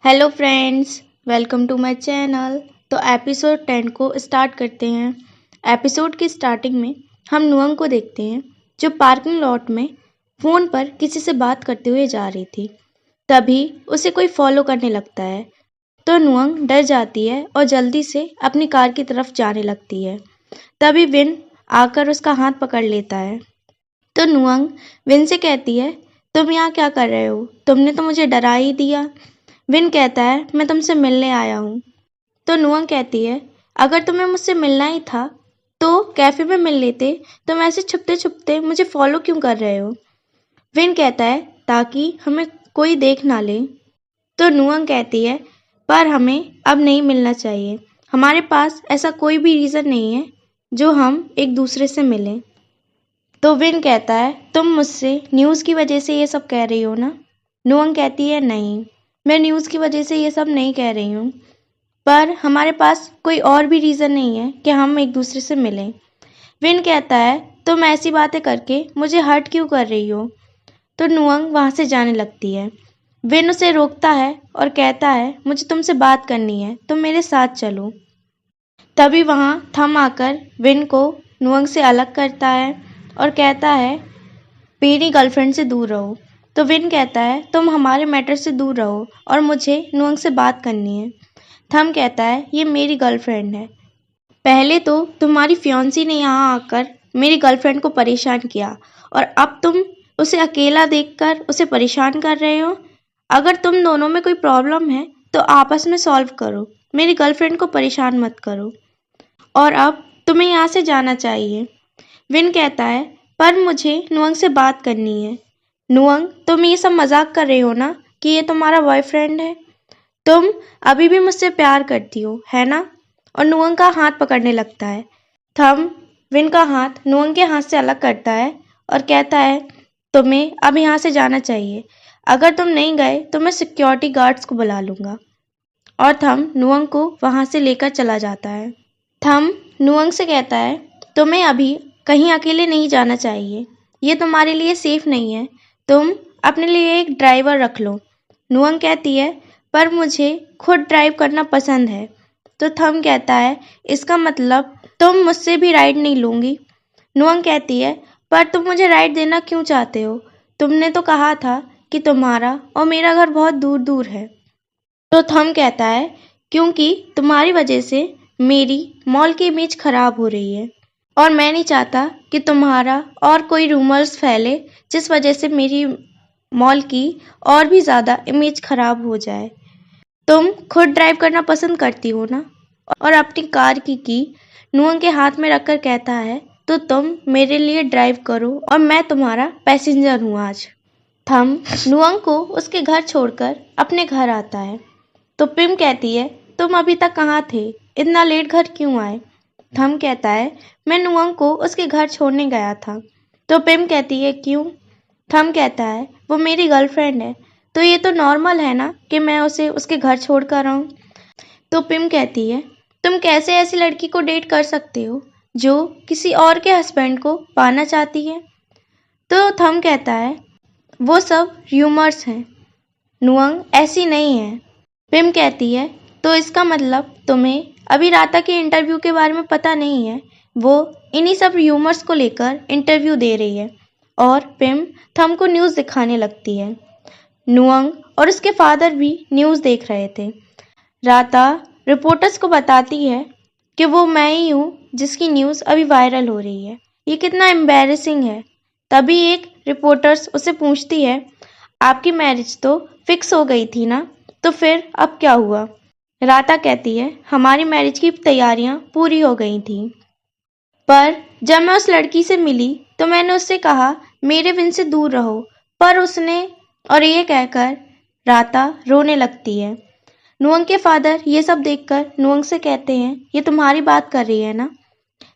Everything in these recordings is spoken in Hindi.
Hello friends, welcome to my channel. तो एपिसोड 10 को स्टार्ट करते हैं। एपिसोड की स्टार्टिंग में हम नुअंग को देखते हैं जो पार्किंग लॉट में फ़ोन पर किसी से बात करते हुए जा रही थी। तभी उसे कोई फॉलो करने लगता है तो नुअंग डर जाती है और जल्दी से अपनी कार की तरफ जाने लगती है। तभी विन आकर उसका हाथ पकड़ लेता है। तो नुअंग विन से कहती है, तुम यहाँ क्या कर रहे हो? तुमने तो मुझे डरा ही दिया। विन कहता है, मैं तुमसे मिलने आया हूँ। तो नुअंग कहती है, अगर तुम्हें मुझसे मिलना ही था तो कैफे में मिल लेते। तुम ऐसे छुपते छुपते मुझे फॉलो क्यों कर रहे हो? विन कहता है, ताकि हमें कोई देख ना ले। तो नुअंग कहती है, पर हमें अब नहीं मिलना चाहिए। हमारे पास ऐसा कोई भी रीज़न नहीं है जो हम एक दूसरे से मिलें। तो विन कहता है, तुम मुझसे न्यूज़ की वजह से ये सब कह रही हो ना? नुअंग कहती है, नहीं, मैं न्यूज़ की वजह से ये सब नहीं कह रही हूँ, पर हमारे पास कोई और भी रीज़न नहीं है कि हम एक दूसरे से मिलें। विन कहता है, तुम ऐसी बातें करके मुझे हर्ट क्यों कर रही हो? तो नुअंग वहाँ से जाने लगती है। विन उसे रोकता है और कहता है, मुझे तुमसे बात करनी है, तुम मेरे साथ चलो। तभी वहाँ थम आकर विन को नुअंग से अलग करता है और कहता है, मेरी गर्लफ्रेंड से दूर रहो। तो विन कहता है, तुम हमारे मैटर से दूर रहो और मुझे नुअंग से बात करनी है। थम कहता है, ये मेरी गर्लफ्रेंड है। पहले तो तुम्हारी फियांसी ने यहाँ आकर मेरी गर्लफ्रेंड को परेशान किया और अब तुम उसे अकेला देखकर उसे परेशान कर रहे हो। अगर तुम दोनों में कोई प्रॉब्लम है तो आपस में सॉल्व करो, मेरी गर्लफ्रेंड को परेशान मत करो। और अब तुम्हें यहाँ से जाना चाहिए। विन कहता है, पर मुझे नुअंग से बात करनी है। नुअंग, तुम ये सब मजाक कर रहे हो ना कि ये तुम्हारा बॉयफ्रेंड है? तुम अभी भी मुझसे प्यार करती हो, है ना? और नुअंग का हाथ पकड़ने लगता है। थम विन का हाथ नुअंग के हाथ से अलग करता है और कहता है, तुम्हें अब यहाँ से जाना चाहिए। अगर तुम नहीं गए तो मैं सिक्योरिटी गार्ड्स को बुला लूँगा। और थम नुअंग को वहाँ से लेकर चला जाता है। थम नुअंग से कहता है, तुम्हें अभी कहीं अकेले नहीं जाना चाहिए, ये तुम्हारे लिए सेफ नहीं है। तुम अपने लिए एक ड्राइवर रख लो। नुअंग कहती है, पर मुझे खुद ड्राइव करना पसंद है। तो थम कहता है, इसका मतलब तुम मुझसे भी राइड नहीं लूँगी? नुअंग कहती है, पर तुम मुझे राइड देना क्यों चाहते हो? तुमने तो कहा था कि तुम्हारा और मेरा घर बहुत दूर दूर है। तो थम कहता है, क्योंकि तुम्हारी वजह से मेरी मॉल की इमेज खराब हो रही है और मैं नहीं चाहता कि तुम्हारा और कोई रूमर्स फैले जिस वजह से मेरी मॉल की और भी ज़्यादा इमेज खराब हो जाए। तुम खुद ड्राइव करना पसंद करती हो ना? और अपनी कार की नुअंग के हाथ में रखकर कहता है, तो तुम मेरे लिए ड्राइव करो और मैं तुम्हारा पैसेंजर हूँ आज। थम नुअंग को उसके घर छोड़कर अपने घर आता है। तो पिम कहती है, तुम अभी तक कहाँ थे? इतना लेट घर क्यों आए? थम कहता है, मैं नुअंग को उसके घर छोड़ने गया था। तो पिम कहती है, क्यों? थम कहता है, वो मेरी गर्लफ्रेंड है, तो ये तो नॉर्मल है ना कि मैं उसे उसके घर छोड़ कर आऊँ। तो पिम कहती है, तुम कैसे ऐसी लड़की को डेट कर सकते हो जो किसी और के हस्बैंड को पाना चाहती है? तो थम कहता है, वो सब र्यूमर्स हैं, नुअंग ऐसी नहीं है। पिम कहती है, तो इसका मतलब तुम्हें अभी राता के इंटरव्यू के बारे में पता नहीं है। वो इन्हीं सब र्यूमर्स को लेकर इंटरव्यू दे रही है। और पिम थम को न्यूज़ दिखाने लगती है। नुअंग और उसके फादर भी न्यूज़ देख रहे थे। राता रिपोर्टर्स को बताती है कि वो मैं ही हूँ जिसकी न्यूज़ अभी वायरल हो रही है। ये कितना एम्बैरेसिंग है। तभी एक रिपोर्टर्स उसे पूछती है, आपकी मैरिज तो फिक्स हो गई थी ना, तो फिर अब क्या हुआ? राता कहती है, हमारी मैरिज की तैयारियां पूरी हो गई थी, पर जब मैं उस लड़की से मिली तो मैंने उससे कहा, मेरे विन से दूर रहो, पर उसने, और ये कहकर राता रोने लगती है। नुअंग के फादर ये सब देखकर नुअंग से कहते हैं, ये तुम्हारी बात कर रही है ना?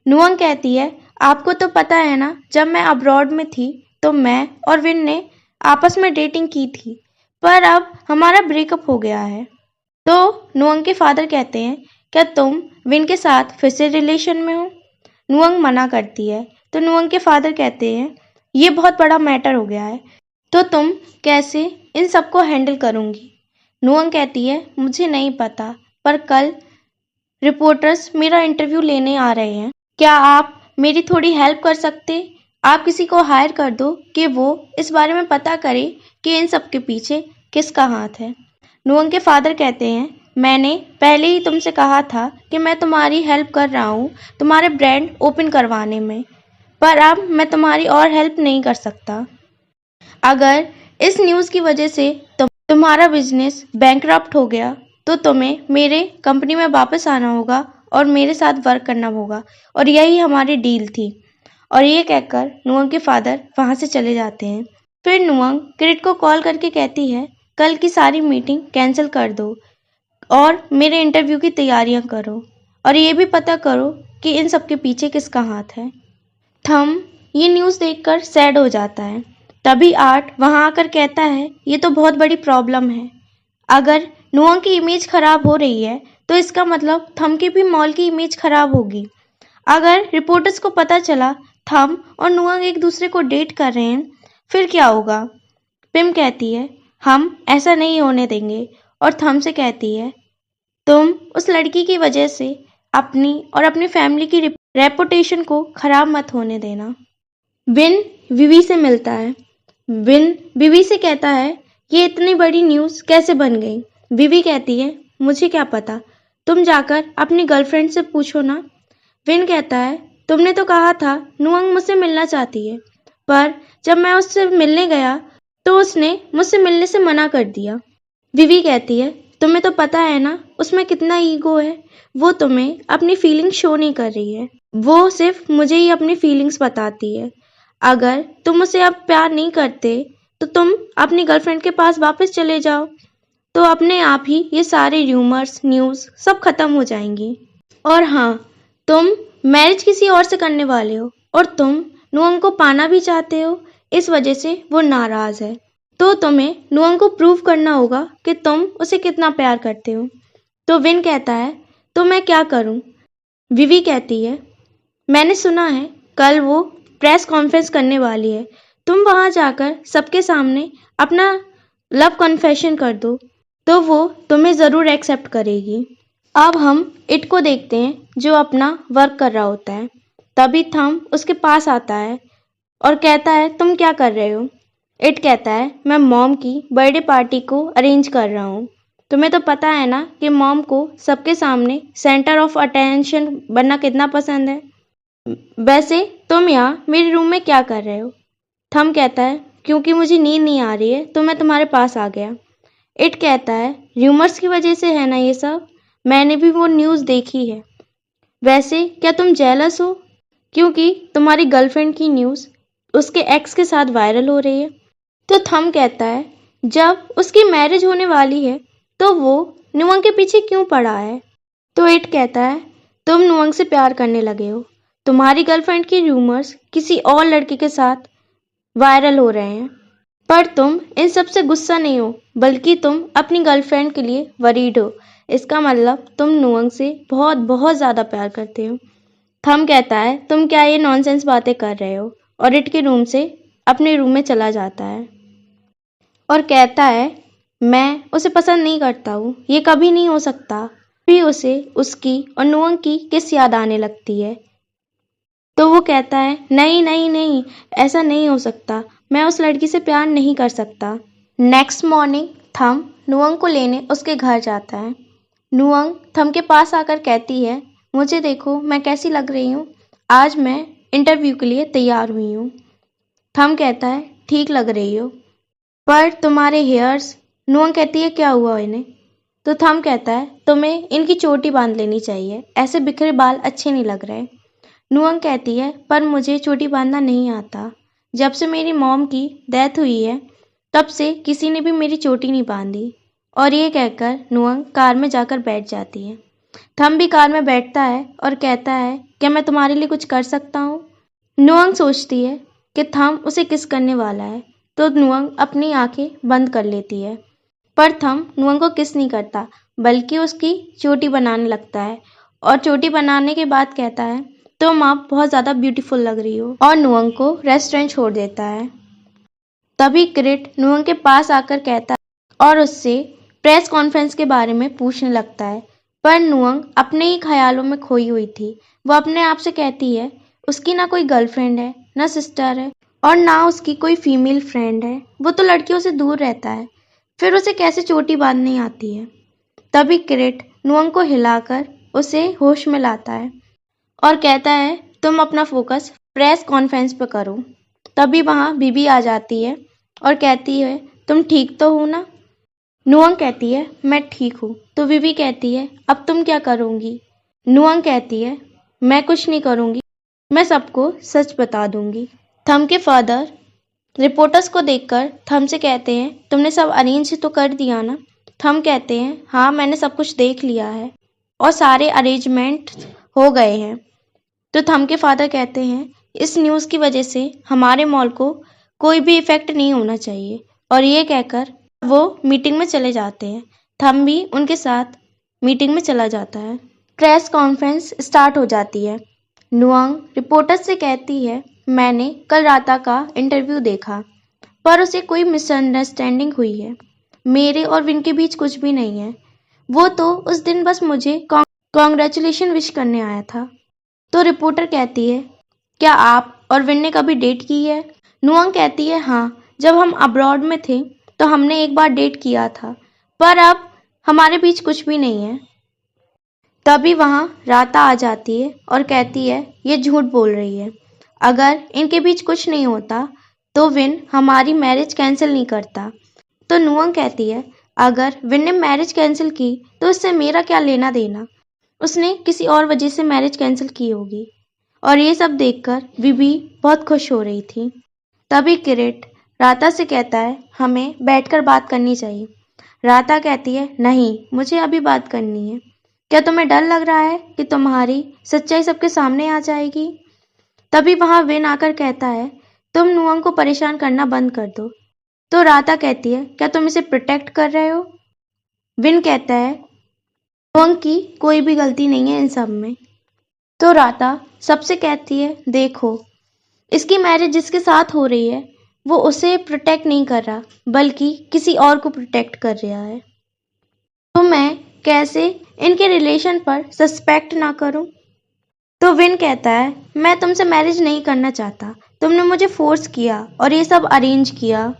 नुअंग कहती है, आपको तो पता है ना, जब मैं अब्रॉड में थी तो मैं और विन ने आपस में डेटिंग की थी, पर अब हमारा ब्रेकअप हो गया है। तो नुअंग के फादर कहते हैं, क्या तुम विन के साथ फिर से रिलेशन में हो? नुअंग मना करती है। तो नुअंग के फादर कहते हैं, ये बहुत बड़ा मैटर हो गया है, तो तुम कैसे इन सबको हैंडल करूंगी? नुअंग कहती है मुझे नहीं पता, पर कल रिपोर्टर्स मेरा इंटरव्यू लेने आ रहे हैं। क्या आप मेरी थोड़ी हेल्प कर सकते? आप किसी को हायर कर दो कि वो इस बारे में पता करे कि इन सब के पीछे किसका हाथ है। नुअंग के फादर कहते हैं मैंने पहले ही तुमसे कहा था कि मैं तुम्हारी हेल्प कर रहा हूँ तुम्हारे ब्रांड ओपन करवाने में, पर अब मैं तुम्हारी और हेल्प नहीं कर सकता। अगर इस न्यूज़ की वजह से तुम्हारा बिजनेस बैंकरप्ट हो गया तो तुम्हें मेरे कंपनी में वापस आना होगा और मेरे साथ वर्क करना होगा, और यही हमारी डील थी। और ये कहकर नुअंग के फादर वहाँ से चले जाते हैं। फिर नुअंग किरिट को कॉल करके कहती है कल की सारी मीटिंग कैंसिल कर दो और मेरे इंटरव्यू की तैयारियां करो, और ये भी पता करो कि इन सब के पीछे किसका हाथ है। थम ये न्यूज़ देखकर सैड हो जाता है। तभी आर्ट वहाँ आकर कहता है ये तो बहुत बड़ी प्रॉब्लम है। अगर नुअंग की इमेज खराब हो रही है तो इसका मतलब थम की भी मॉल की इमेज खराब होगी। अगर रिपोर्टर्स को पता चला थम और नुअंग एक दूसरे को डेट कर रहे हैं फिर क्या होगा। पिम कहती है हम ऐसा नहीं होने देंगे, और थम से कहती है तुम उस लड़की की वजह से अपनी और अपनी फैमिली की रेपुटेशन को खराब मत होने देना। विन विवी से मिलता है। विन विवी से कहता है ये इतनी बड़ी न्यूज़ कैसे बन गई। विवी कहती है मुझे क्या पता, तुम जाकर अपनी गर्लफ्रेंड से पूछो ना। विन कहता है तुमने तो कहा था नुअंग मुझसे मिलना चाहती है, पर जब मैं उससे मिलने गया तो उसने मुझसे मिलने से मना कर दिया। विवी कहती है तुम्हें तो पता है ना उसमें कितना ईगो है, वो तुम्हें अपनी फीलिंग्स शो नहीं कर रही है, वो सिर्फ मुझे ही अपनी फीलिंग्स बताती है। अगर तुम उसे अब प्यार नहीं करते तो तुम अपनी गर्लफ्रेंड के पास वापस चले जाओ, तो अपने आप ही ये सारे र्यूमर्स न्यूज़ सब खत्म हो जाएंगी। और हाँ, तुम मैरिज किसी और से करने वाले हो और तुम नुअंग को पाना भी चाहते हो, इस वजह से वो नाराज है। तो तुम्हें नुअंग को प्रूव करना होगा कि तुम उसे कितना प्यार करते हो। तो विन कहता है तो मैं क्या करूं? विवी कहती है मैंने सुना है कल वो प्रेस कॉन्फ्रेंस करने वाली है, तुम वहां जाकर सबके सामने अपना लव कन्फेशन कर दो, तो वो तुम्हें ज़रूर एक्सेप्ट करेगी। अब हम इट को देखते हैं जो अपना वर्क कर रहा होता है। तभी थम उसके पास आता है और कहता है तुम क्या कर रहे हो। इट कहता है मैं मॉम की बर्थडे पार्टी को अरेंज कर रहा हूँ। तुम्हें तो पता है ना कि मॉम को सबके सामने सेंटर ऑफ अटेंशन बनना कितना पसंद है। वैसे तुम यहाँ मेरे रूम में क्या कर रहे हो? थम कहता है क्योंकि मुझे नींद नहीं आ रही है तो मैं तुम्हारे पास आ गया। इट कहता है र्यूमर्स की वजह से है ना ये सब, मैंने भी वो न्यूज़ देखी है। वैसे क्या तुम जेलस हो क्योंकि तुम्हारी गर्लफ्रेंड की न्यूज़ उसके एक्स के साथ वायरल हो रही है? तो थम कहता है जब उसकी मैरिज होने वाली है तो वो नुअंग के पीछे क्यों पड़ा है? तो इट कहता है तुम नुअंग से प्यार करने लगे हो, तुम्हारी गर्लफ्रेंड की र्यूमर्स किसी और लड़के के साथ वायरल हो रहे हैं, पर तुम इन सब से गुस्सा नहीं हो बल्कि तुम अपनी गर्लफ्रेंड के लिए वरीड हो। इसका मतलब तुम नुअंग से बहुत बहुत ज़्यादा प्यार करते हो। थम कहता है तुम क्या ये नॉनसेंस बातें कर रहे हो, और इट के रूम से अपने रूम में चला जाता है और कहता है मैं उसे पसंद नहीं करता हूँ, ये कभी नहीं हो सकता। भी उसे उसकी और नुअंग की किस याद आने लगती है, तो वो कहता है नहीं नहीं नहीं, ऐसा नहीं हो सकता, मैं उस लड़की से प्यार नहीं कर सकता। नेक्स्ट मॉर्निंग थम नुअंग को लेने उसके घर जाता है। नुअंग थम के पास आकर कहती है मुझे देखो मैं कैसी लग रही हूँ, आज मैं इंटरव्यू के लिए तैयार हुई हूँ। थम कहता है ठीक लग रही हो, पर तुम्हारे हेयर्स। नुअंग कहती है क्या हुआ इन्हें? तो थम कहता है तुम्हें इनकी चोटी बांध लेनी चाहिए, ऐसे बिखरे बाल अच्छे नहीं लग रहे। नुअंग कहती है पर मुझे चोटी बांधना नहीं आता, जब से मेरी मॉम की डेथ हुई है तब से किसी ने भी मेरी चोटी नहीं बांधी। और ये कहकर नुअंग कार में जाकर बैठ जाती है। थम भी कार में बैठता है और कहता है क्या मैं तुम्हारे लिए कुछ कर सकता हूँ? नुअंग सोचती है कि थम उसे किस करने वाला है, तो नुअंग अपनी आंखें बंद कर लेती है, पर थम नुअंग को किस नहीं करता बल्कि उसकी चोटी बनाने लगता है, और चोटी बनाने के बाद कहता है तुम अब बहुत ज़्यादा ब्यूटीफुल लग रही हो, और नुअंग को रेस्टोरेंट छोड़ देता है। तभी किरिट नुअंग के पास आकर कहता है और उससे प्रेस कॉन्फ्रेंस के बारे में पूछने लगता है, पर नुअंग अपने ही ख्यालों में खोई हुई थी। वो अपने आप से कहती है उसकी ना कोई गर्लफ्रेंड है, ना सिस्टर है और ना उसकी कोई फीमेल फ्रेंड है। वो तो लड़कियों से दूर रहता है, फिर उसे कैसे चोटी बांधनी आती है। तभी किरीट नुअंग को हिलाकर उसे होश में लाता है और कहता है तुम अपना फोकस प्रेस कॉन्फ्रेंस पर करो। तभी वहाँ बीबी आ जाती है और कहती है तुम ठीक तो हो ना। नुअंग कहती है मैं ठीक हूँ। तो बीबी कहती है अब तुम क्या करोगी। नुअंग कहती है मैं कुछ नहीं करूँगी, मैं सबको सच बता दूंगी। थम के फादर रिपोर्टर्स को देखकर थम से कहते हैं तुमने सब अरेंज तो कर दिया ना। थम कहते हैं हाँ मैंने सब कुछ देख लिया है और सारे अरेंजमेंट हो गए हैं। तो थम के फादर कहते हैं इस न्यूज़ की वजह से हमारे मॉल को कोई भी इफेक्ट नहीं होना चाहिए, और ये कहकर वो मीटिंग में चले जाते हैं। थम भी उनके साथ मीटिंग में चला जाता है। प्रेस कॉन्फ्रेंस स्टार्ट हो जाती है। नुअंग रिपोर्टर से कहती है मैंने कल राता का इंटरव्यू देखा, पर उसे कोई मिसअंडरस्टैंडिंग हुई है। मेरे और विन के बीच कुछ भी नहीं है। वो तो उस दिन बस मुझे कॉन्ग्रेचुलेशन विश करने आया था। तो रिपोर्टर कहती है क्या आप और विन ने कभी डेट की है। नुअंग कहती है हाँ, जब हम अब्रॉड में थे तो हमने एक बार डेट किया था, पर अब हमारे बीच कुछ भी नहीं है। तभी वहाँ राता आ जाती है और कहती है ये झूठ बोल रही है। अगर इनके बीच कुछ नहीं होता तो विन हमारी मैरिज कैंसिल नहीं करता। तो नुअंग कहती है अगर विन ने मैरिज कैंसिल की तो इससे मेरा क्या लेना देना, उसने किसी और वजह से मैरिज कैंसिल की होगी। और ये सब देखकर बीबी बहुत खुश हो रही थी। तभी किरीट राता से कहता है हमें बैठकर बात करनी चाहिए। राता कहती है नहीं, मुझे अभी बात करनी है। क्या तुम्हें डर लग रहा है कि तुम्हारी सच्चाई सबके सामने आ जाएगी। तभी वहाँ विन आकर कहता है तुम नुअंग को परेशान करना बंद कर दो। तो राता कहती है क्या तुम इसे प्रोटेक्ट कर रहे हो। विन कहता है नुअंग की कोई भी गलती नहीं है इन सब में। तो राता सबसे कहती है देखो, इसकी मैरिज जिसके साथ हो रही है वो उसे प्रोटेक्ट नहीं कर रहा, बल्कि किसी और को प्रोटेक्ट कर रहा है। तो मैं कैसे इनके रिलेशन पर सस्पेक्ट ना करूं। तो विन कहता है मैं तुमसे मैरिज नहीं करना चाहता, तुमने मुझे फोर्स किया और ये सब अरेंज किया।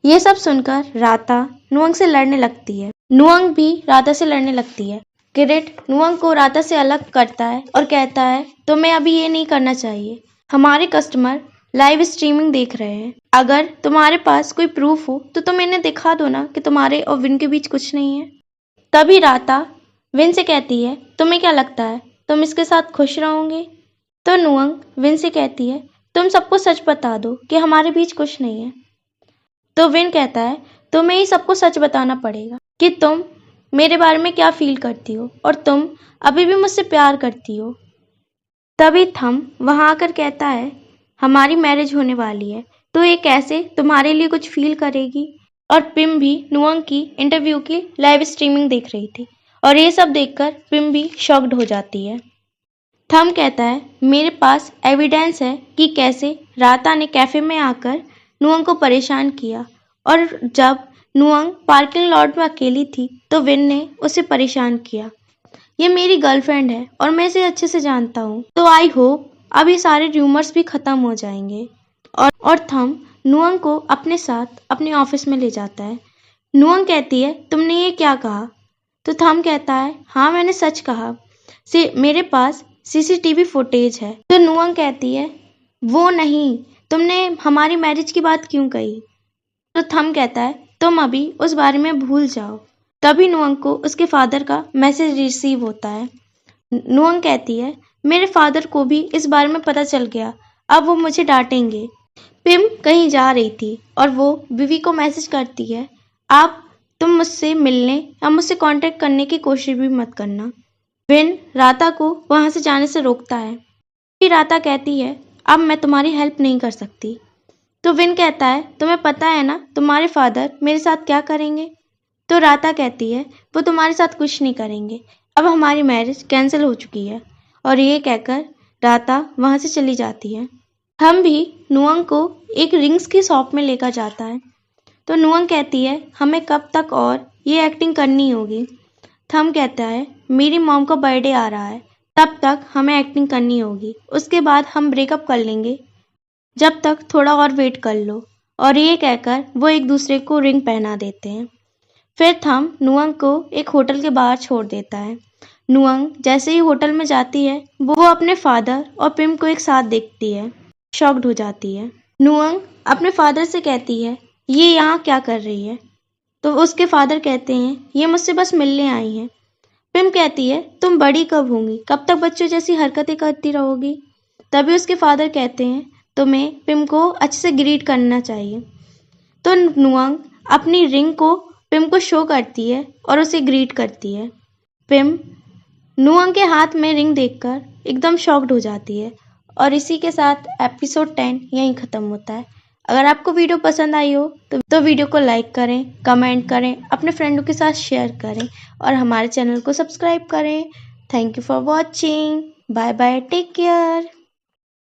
ये सब सुनकर राता नुअंग से लड़ने लगती है। नुअंग भी राता से लड़ने लगती है। किरीट नुअंग को राता से अलग करता है और कहता है तुम्हें अभी ये नहीं करना चाहिए, हमारे कस्टमर लाइव स्ट्रीमिंग देख रहे हैं। अगर तुम्हारे पास कोई प्रूफ हो तो तुम इन्हें दिखा दो ना कि तुम्हारे और विन के बीच कुछ नहीं है। तभी राता विन से कहती है तुम्हें क्या लगता है तुम इसके साथ खुश रहोगे। तो नुअंग विन से कहती है तुम सबको सच बता दो कि हमारे बीच कुछ नहीं है। तो विन कहता है तुम्हें ही सबको सच बताना पड़ेगा कि तुम मेरे बारे में क्या फील करती हो और तुम अभी भी मुझसे प्यार करती हो। तभी थम वहाँ आकर कहता है हमारी मैरिज होने वाली है, तो ये कैसे तुम्हारे लिए कुछ फील करेगी। और पिम भी नुअंग की इंटरव्यू की लाइव स्ट्रीमिंग देख रही थी, और ये सब देखकर पिम भी शॉक्ड हो जाती है। थम कहता है मेरे पास एविडेंस है कि कैसे राता ने कैफे में आकर नुअंग को परेशान किया, और जब नुअंग पार्किंग लॉट में अकेली थी तो विन ने उसे परेशान किया। ये मेरी गर्लफ्रेंड है और मैं इसे अच्छे से जानता हूँ, तो आई होप अब ये सारे र्यूमर्स भी खत्म हो जाएंगे। और थम नुअंग को अपने साथ अपने ऑफिस में ले जाता है। नुअंग कहती है तुमने ये क्या कहा। तो थम कहता है हाँ मैंने सच कहा, मेरे पास सीसीटीवी फुटेज है। तो नुअंग कहती है वो नहीं, तुमने हमारी मैरिज की बात क्यों कही। तो थम कहता है तुम अभी उस बारे में भूल जाओ। तभी नुअंग को उसके फादर का मैसेज रिसीव होता है। नुअंग कहती है मेरे फादर को भी इस बारे में पता चल गया, अब वो मुझे डांटेंगे। पिम कहीं जा रही थी और वो बीवी को मैसेज करती है आप तुम मुझसे मिलने या मुझसे कांटेक्ट करने की कोशिश भी मत करना। विन राता को वहां से जाने से रोकता है। फिर राता कहती है अब मैं तुम्हारी हेल्प नहीं कर सकती। तो विन कहता है तुम्हें पता है ना तुम्हारे फादर मेरे साथ क्या करेंगे। तो राता कहती है वो तुम्हारे साथ कुछ नहीं करेंगे, अब हमारी मैरिज कैंसिल हो चुकी है। और ये कहकर राता वहां से चली जाती है। हम भी नुअंग को एक रिंग्स की शॉप में लेकर जाता है। तो नुअंग कहती है हमें कब तक और ये एक्टिंग करनी होगी। थम कहता है मेरी मॉम का बर्थडे आ रहा है, तब तक हमें एक्टिंग करनी होगी, उसके बाद हम ब्रेकअप कर लेंगे, जब तक थोड़ा और वेट कर लो। और ये कहकर वो एक दूसरे को रिंग पहना देते हैं। फिर थम नुअंग को एक होटल के बाहर छोड़ देता है। नुअंग जैसे ही होटल में जाती है वो अपने फादर और पिम को एक साथ देखती है, शॉक्ड हो जाती है। नुअंग अपने फादर से कहती है ये यहाँ क्या कर रही है, तो उसके फादर कहते हैं ये मुझसे बस मिलने आई हैं। पिम कहती है तुम बड़ी कब होंगी, कब तक बच्चों जैसी हरकतें करती रहोगी। तभी उसके फादर कहते हैं तुम्हें पिम को अच्छे से ग्रीट करना चाहिए। तो नुअंग अपनी रिंग को पिम को शो करती है और उसे ग्रीट करती है। पिम नुअंग के हाथ में रिंग देखकर एकदम शॉक्ड हो जाती है। और इसी के साथ एपिसोड 10 यहीं ख़त्म होता है। अगर आपको वीडियो पसंद आई हो तो वीडियो को लाइक करें, कमेंट करें, अपने फ्रेंडों के साथ शेयर करें और हमारे चैनल को सब्सक्राइब करें। Thank you for watching. Bye bye, take care.